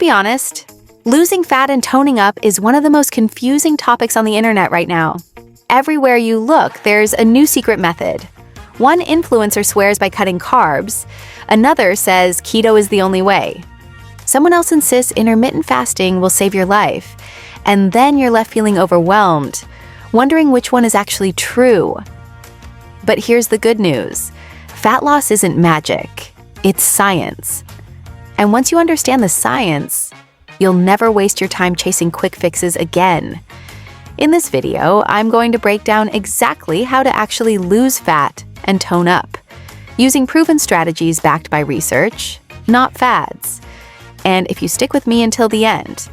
be honest, losing fat and toning up is one of the most confusing topics on the internet right now. Everywhere you look, there's a new secret method. One influencer swears by cutting carbs, another says keto is the only way. Someone else insists intermittent fasting will save your life, and then you're left feeling overwhelmed, wondering which one is actually true. But here's the good news. Fat loss isn't magic, it's science. And once you understand the science, you'll never waste your time chasing quick fixes again. In this video, I'm going to break down exactly how to actually lose fat and tone up, using proven strategies backed by research, not fads. And if you stick with me until the end,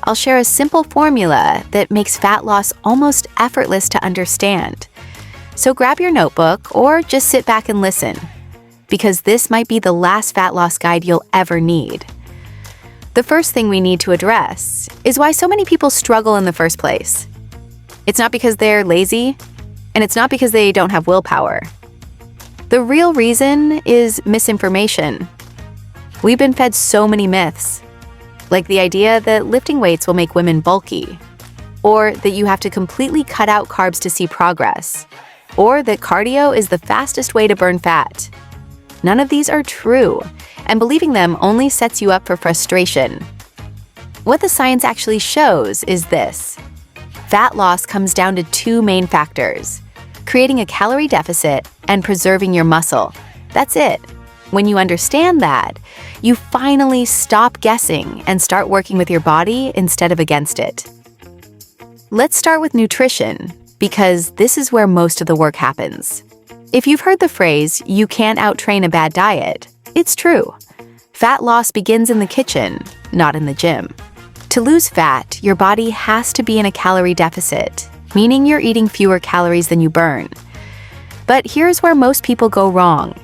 I'll share a simple formula that makes fat loss almost effortless to understand. So grab your notebook or just sit back and listen, because this might be the last fat loss guide you'll ever need. The first thing we need to address is why so many people struggle in the first place. It's not because they're lazy, and it's not because they don't have willpower. The real reason is misinformation. We've been fed so many myths, like the idea that lifting weights will make women bulky, or that you have to completely cut out carbs to see progress, or that cardio is the fastest way to burn fat. None of these are true, and believing them only sets you up for frustration. What the science actually shows is this. Fat loss comes down to two main factors: creating a calorie deficit and preserving your muscle. That's it. When you understand that, you finally stop guessing and start working with your body instead of against it. Let's start with nutrition, because this is where most of the work happens. If you've heard the phrase, "you can't out-train a bad diet," it's true. Fat loss begins in the kitchen, not in the gym. To lose fat, your body has to be in a calorie deficit, meaning you're eating fewer calories than you burn. But here's where most people go wrong.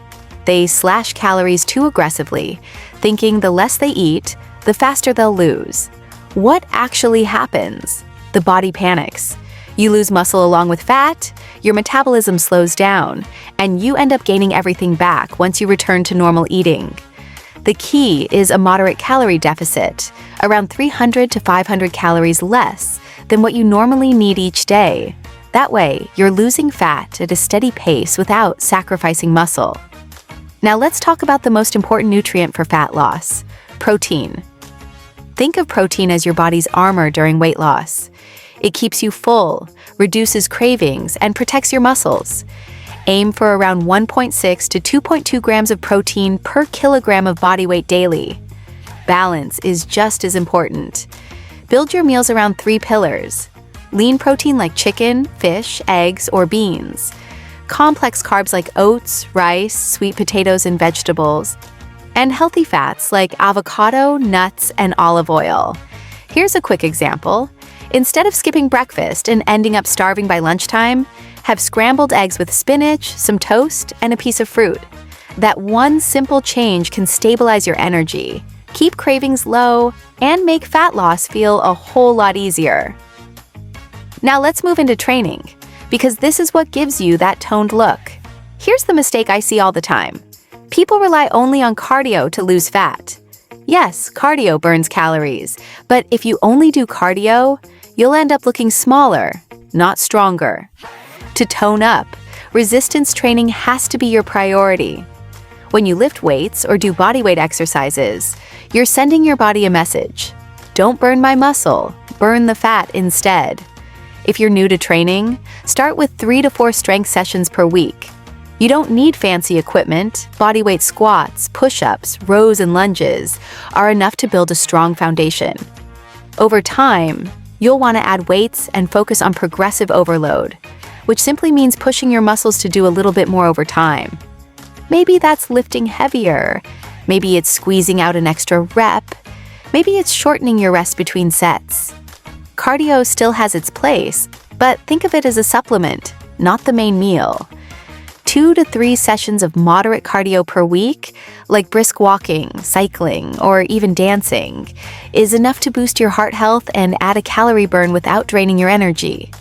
They slash calories too aggressively, thinking the less they eat, the faster they'll lose. What actually happens? The body panics. You lose muscle along with fat, your metabolism slows down, and you end up gaining everything back once you return to normal eating. The key is a moderate calorie deficit, around 300 to 500 calories less than what you normally need each day. That way, you're losing fat at a steady pace without sacrificing muscle. Now let's talk about the most important nutrient for fat loss: protein. Think of protein as your body's armor during weight loss. It keeps you full, reduces cravings, and protects your muscles. Aim for around 1.6 to 2.2 grams of protein per kilogram of body weight daily. Balance is just as important. Build your meals around 3 pillars: lean protein like chicken, fish, eggs, or beans; complex carbs like oats, rice, sweet potatoes, and vegetables; and healthy fats like avocado, nuts, and olive oil. Here's a quick example. Instead of skipping breakfast and ending up starving by lunchtime, have scrambled eggs with spinach, some toast, and a piece of fruit. That one simple change can stabilize your energy, keep cravings low, and make fat loss feel a whole lot easier. Now let's move into training, because this is what gives you that toned look. Here's the mistake I see all the time. People rely only on cardio to lose fat. Yes, cardio burns calories, but if you only do cardio, you'll end up looking smaller, not stronger. To tone up, resistance training has to be your priority. When you lift weights or do bodyweight exercises, you're sending your body a message. Don't burn my muscle, burn the fat instead. If you're new to training, start with 3 to 4 strength sessions per week. You don't need fancy equipment. Bodyweight squats, push-ups, rows, and lunges are enough to build a strong foundation. Over time, you'll want to add weights and focus on progressive overload, which simply means pushing your muscles to do a little bit more over time. Maybe that's lifting heavier. Maybe it's squeezing out an extra rep. Maybe it's shortening your rest between sets. Cardio still has its place, but think of it as a supplement, not the main meal. 2 to 3 sessions of moderate cardio per week, like brisk walking, cycling, or even dancing, is enough to boost your heart health and add a calorie burn without draining your energy.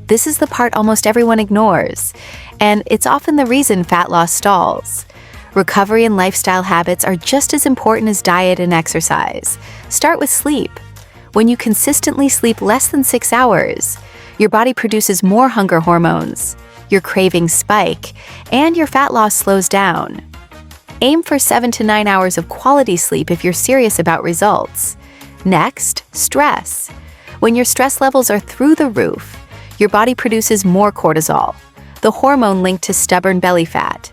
This is the part almost everyone ignores, and it's often the reason fat loss stalls. Recovery and lifestyle habits are just as important as diet and exercise. Start with sleep. When you consistently sleep less than 6 hours, your body produces more hunger hormones, your cravings spike, and your fat loss slows down. Aim for 7 to 9 hours of quality sleep if you're serious about results. Next, stress. When your stress levels are through the roof, your body produces more cortisol, the hormone linked to stubborn belly fat.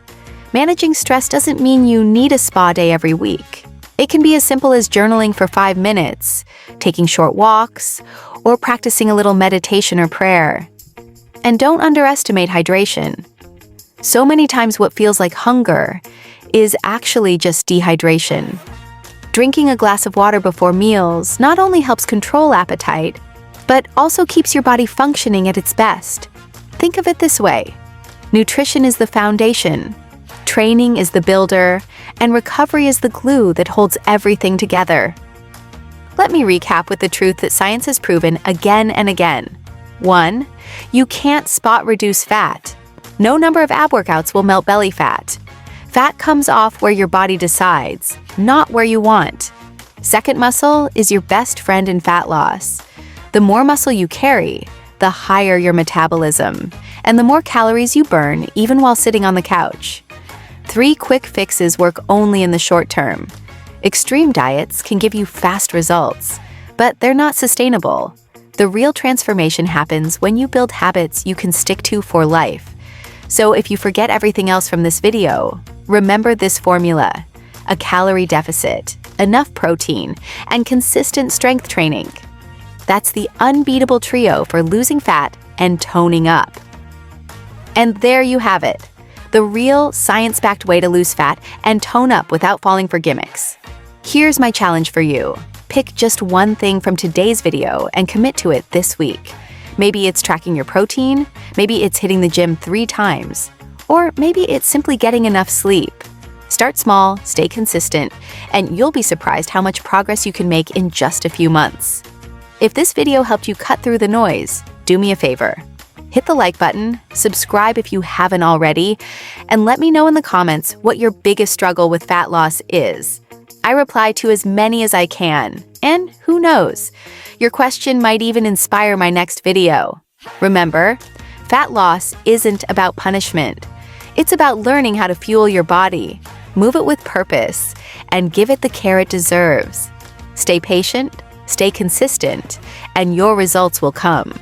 Managing stress doesn't mean you need a spa day every week. It can be as simple as journaling for 5 minutes, taking short walks, or practicing a little meditation or prayer. And don't underestimate hydration. So many times what feels like hunger is actually just dehydration. Drinking a glass of water before meals not only helps control appetite, but also keeps your body functioning at its best. Think of it this way: nutrition is the foundation, training is the builder, and recovery is the glue that holds everything together. Let me recap with the truth that science has proven again and again. 1. You can't spot reduce fat. No number of ab workouts will melt belly fat. Fat comes off where your body decides, not where you want. Second, muscle is your best friend in fat loss. The more muscle you carry, the higher your metabolism, and the more calories you burn even while sitting on the couch. 3 quick fixes work only in the short term. Extreme diets can give you fast results, but they're not sustainable. The real transformation happens when you build habits you can stick to for life. So if you forget everything else from this video, remember this formula: a calorie deficit, enough protein, and consistent strength training. That's the unbeatable trio for losing fat and toning up. And there you have it, the real science-backed way to lose fat and tone up without falling for gimmicks. Here's my challenge for you. Pick just one thing from today's video and commit to it this week. Maybe it's tracking your protein, maybe it's hitting the gym 3 times, or maybe it's simply getting enough sleep. Start small, stay consistent, and you'll be surprised how much progress you can make in just a few months. If this video helped you cut through the noise, do me a favor. Hit the like button, subscribe if you haven't already, and let me know in the comments what your biggest struggle with fat loss is. I reply to as many as I can, and who knows, your question might even inspire my next video. Remember, fat loss isn't about punishment. It's about learning how to fuel your body, move it with purpose, and give it the care it deserves. Stay patient, stay consistent, and your results will come.